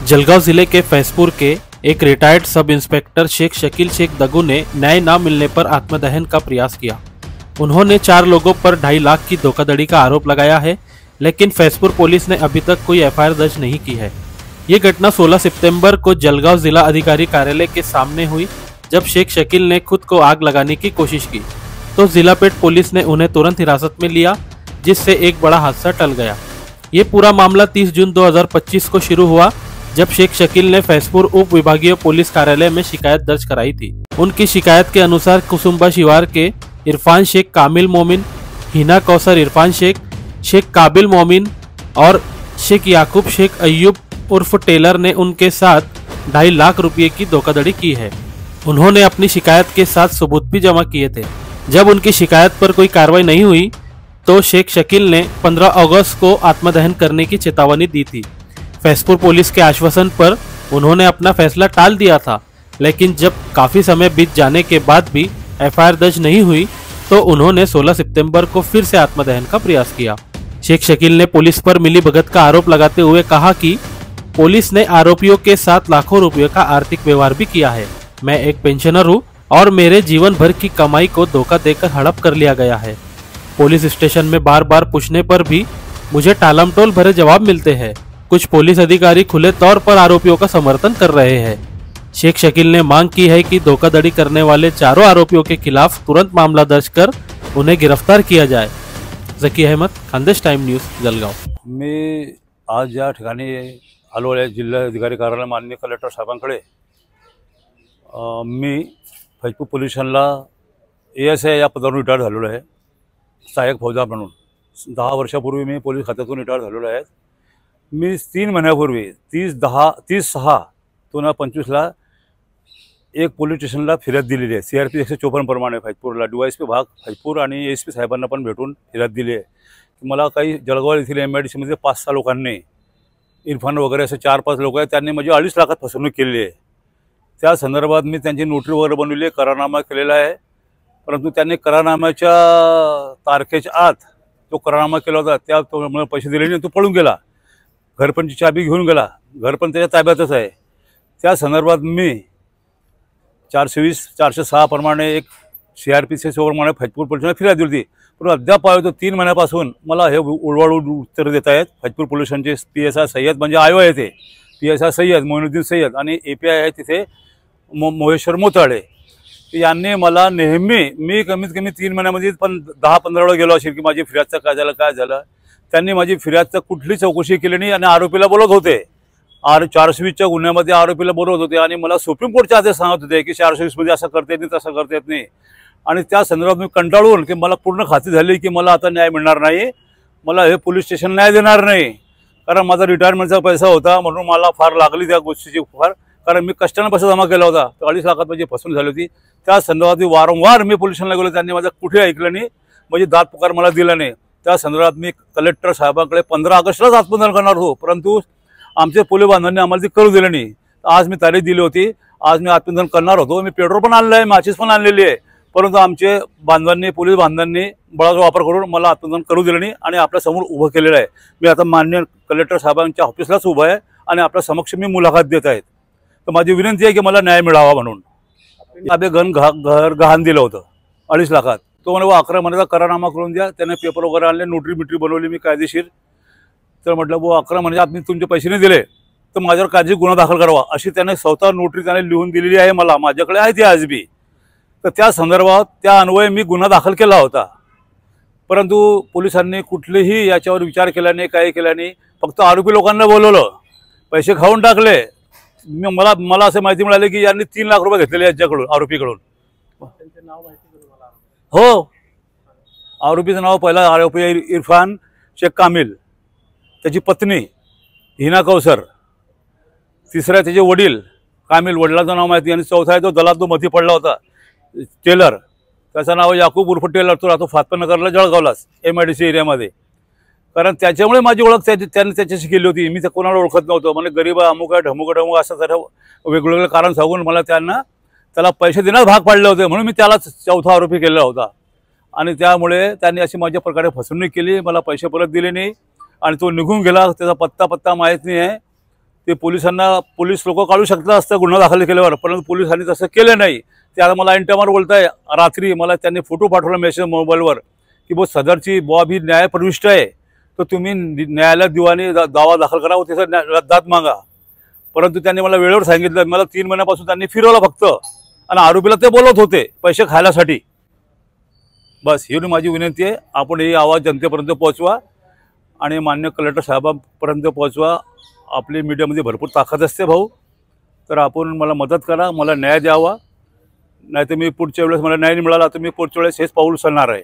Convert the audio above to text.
जलगांव जिले के फैजपुर के एक retired sub inspector Shaikh Shakeel Shaikh Dagu ने न्याय न मिलने पर आत्मदहन का प्रयास किया। उन्होंने 4 लोगों पर 2.5 लाख की धोखाधड़ी का आरोप लगाया है, लेकिन फैजपुर पुलिस ने अभी तक कोई एफआईआर दर्ज नहीं की है। ये घटना 16 सितंबर को जलगांव जिला अधिकारी कार्यालय के सामने हुई, जब शेख शकील ने खुद को आग लगाने की कोशिश की तो जिलापेट पुलिस ने उन्हें तुरंत हिरासत में लिया, जिससे एक बड़ा हादसा टल गया। ये पूरा मामला 30 जून 2025 को शुरू हुआ, जब शेख शकील ने फैजपुर उप विभागीय पुलिस कार्यालय में शिकायत दर्ज कराई थी। उनकी शिकायत के अनुसार कुसुम्बा शिवार के इरफान शेख कामिल मोमिन, हिना कौसर इरफान शेख, शेख काबिल मोमिन और शेख याकूब शेख अय्यूब उर्फ टेलर ने उनके साथ 2.5 लाख रुपए की धोखाधड़ी की है। उन्होंने अपनी शिकायत के साथ सबूत भी जमा किए थे। जब उनकी शिकायत पर कोई कार्रवाई नहीं हुई तो शेख शकील ने 15 अगस्त को आत्मदहन करने की चेतावनी दी थी। फैजपुर पुलिस के आश्वासन पर उन्होंने अपना फैसला टाल दिया था, लेकिन जब काफी समय बीत जाने के बाद भी एफआईआर दर्ज नहीं हुई तो उन्होंने 16 सितंबर को फिर से आत्मदहन का प्रयास किया। शेख शकील ने पुलिस पर मिलीभगत का आरोप लगाते हुए कहा कि पुलिस ने आरोपियों के साथ लाखों रुपयों का आर्थिक व्यवहार भी किया है। मैं एक पेंशनर हूँ और मेरे जीवन भर की कमाई को धोखा देकर हड़प कर लिया गया है। पुलिस स्टेशन में बार बार पूछने पर भी मुझे टालमटोल भरे जवाब मिलते हैं। कुछ पुलिस अधिकारी खुले तौर पर आरोपियों का समर्थन कर रहे हैं। शेख शकील ने मांग की है कि धोखाधड़ी करने वाले 4 आरोपियों के खिलाफ तुरंत मामला दर्ज कर उन्हें गिरफ्तार किया जाए। Zaki Ahmed, Khandesh time news, Jalgaon. मी आज या ठिकाणी आलो आहे जिल्हाधिकारी कार्यालय माननीय कलेक्टर साहेबांकडे। मी फैजपूर पोलीस स्टेशनला ASI या पदावरून रिटायर झालेलो आहे, सहाय्यक फौजदार म्हणून। 10 वर्षापूर्वी मी पोलीस खात्यातून रिटायर झालेलो आहे। मी 3 महिन्यापूर्वी 30/10/2025ला एक पोलीस स्टेशनला फिर्याद दिलेली आहे। CRP 154 प्रमाणे फैजपूरला DYSP भाग फैजपूर आणि ASP साहेबांना पण भेटून फिर्याद दिली आहे की मला काही जळगाव येथील MIDC मध्ये 5-6 लोकांनी, इरफान वगैरे असे 4-5 लोक आहेत, त्यांनी म्हणजे 2.5 लाखात फसवणूक केली आहे। त्या संदर्भात मी त्यांची नोटरी वगैरे बनवली आहे, करारनामा केलेला आहे, परंतु त्यांनी करारनाम्याच्या तारखेच्या आत तो करारनामा केला होता, त्या तो मला पैसे दिले नाही, तो पळून गेला। घरपणची चाबी घेऊन गेला, घर पण त्याच्या ताब्यातच आहे। त्या संदर्भात मी 420-406 प्रमाणे एक CRP प्रमाणे फैजपूर पोलिसांना फिर्याद दिली होती, पण अद्याप 3 महिन्यापासून मला हे उडवाउड उत्तर देत आहेत। फैजपूर पोलिसांचे PSI सय्यद म्हणजे आयो आहे, ते PSI सय्यद मोइनुद्दीन सय्यद आणि API आहे तिथे मोहेश्वर मोताळे, यांनी मला नेहमी, मी कमीत कमी 3 महिन्यामध्ये पण 10-15 वेळा गेलो असेल की माझी फिर्यादचं काय झालं। त्यांनी माझी फिर्यादचं कुठली चौकशी केली नाही आणि आरोपीला बोलत होते। 420च्या गुन्ह्यामध्ये आरोपीला बोलवत होते आणि मला सुप्रीम कोर्टच्या आदेश सांगत होते की 420 मध्ये असं करता येत नाही, तसं करता येत नाही। आणि त्या संदर्भात मी कंटाळून की मला पूर्ण खात्री झाली की मला आता न्याय मिळणार नाही, मला हे पोलीस स्टेशन न्याय देणार नाही, कारण माझा रिटायरमेंटचा पैसा होता, म्हणून मला फार लागली त्या गोष्टीची फार, कारण मी कष्टाने पैसा जमा केला होता। 2.5 लाखात माझी फसवणूक झाली होती। त्या संदर्भात वारंवार मी पोलीस स्टेशनला गेलो, त्यांनी माझं कुठे ऐकलं नाही, म्हणजे दाद पुकार मला दिला नाही। त्या संदर्भात मी कलेक्टर साहेबांकडे 15 ऑगस्टलाच आत्मदहन करणार होतो, परंतु आमचे पोलीस बांधवांनी आम्हाला ती करू दिलं नाही। आज मी तारीख दिली होती, आज मी आत्मदहन करणार होतो। मी पेट्रोल पण आणलं आहे, माचीस पण आणलेली आहे, परंतु आमचे बांधवांनी, पोलीस बांधवांनी बळाचा वापर करून मला आत्मदहन करू दिलं नाही आणि आपल्या समोर उभं केलेलं आहे। मी आता माननीय कलेक्टर साहेबांच्या ऑफिसलाच उभा आहे आणि आपल्या समक्ष मी मुलाखत देत आहेत। तर माझी विनंती आहे की मला न्याय मिळावा म्हणून। आबे घर गहाण दिलं होतं 2.5 लाखात, तो म्हणे 11 महिन्याचा करारनामा करून द्या। त्याने पेपर वगैरे आणले, नोटरी बनवली मी कायदेशीर। तर म्हटलं 11 महिन्यात मी तुमचे पैसे नाही दिले तर माझ्यावर कायदेशीर गुन्हा दाखल करावा, अशी त्याने स्वतः नोटरी त्याने लिहून दिलेली आहे मला, माझ्याकडे आहे ती आज बी। तर त्या संदर्भात त्या अन्वये मी गुन्हा दाखल केला होता, परंतु पोलिसांनी कुठलेही याच्यावर विचार केला नाही, काही केला नाही, फक्त आरोपी लोकांना बोलवलं, पैसे खाऊन टाकले। मला असं माहिती मिळाली की यांनी 3 लाख रुपये घेतलेले याच्याकडून, आरोपीकडून। हो, आरोपीचं नाव, पहिला आरोपी इरफान शेख कामिल, त्याची पत्नी हिना कौसर, तिसरा त्याचे वडील कामिल, वडिलांचं नाव माहिती, आणि चौथा आहे तो दलाल, तो मध्ये पडला होता, टेलर, त्याचं नाव याकूब उर्फ टेलर, तो राहतो फातनगरला, जळगावलाच MIDC एरियामध्ये। कारण त्याच्यामुळे माझी ओळख त्याने त्याच्याशी केली होती, मी त्या कोणाला ओळखत नव्हतो। म्हणजे गरीब अमुक आहे, ढमुक असं सर्व वेगवेगळे कारण सांगून मला त्याला पैसे देण्यास भाग पाडले होते, म्हणून मी त्याला चौथा आरोपी केला होता। आणि त्यामुळे त्यांनी अशी माझ्या प्रकारे फसवणूक केली, मला पैसे परत दिले नाही आणि तो निघून गेला। त्याचा पत्ता माहीत नाही आहे, ते पोलीस लोक काढू शकतात असतं गुन्हा दाखल केल्यावर, परंतु पोलिसांनी तसं केलं नाही. ते आता मला ऐन बोलताय. रात्री मला त्यांनी फोटो पाठवला मेसेज मोबाईलवर की बो सदरची बॉब ही न्यायप्रविष्ट आहे, तर तुम्ही न्यायालयात दिवाणी दावा दाखल करा व त्याचा दाद मागा. परंतु त्यांनी मला वेळेवर सांगितलं. मला 3 महिन्यापासून त्यांनी फिरवलं फक्त, आणि आरोपीला ते बोलत होते पैसे खायसाठी. बस ही माझी विनंती आहे. आपण ही आवाज जनतेपर्यंत पोहोचवा आणि मान्य कलेक्टर साहेबांपर्यंत पोहोचवा. आपली मीडियामध्ये भरपूर ताकद असते भाऊ, तर आपण मला मदत करा, मला न्याय द्यावा. नाही तर मी पुढच्या वेळेस मला न्याय मिळाला तर मी पुढच्या वेळेस हेच पाऊल उचलणार आहे.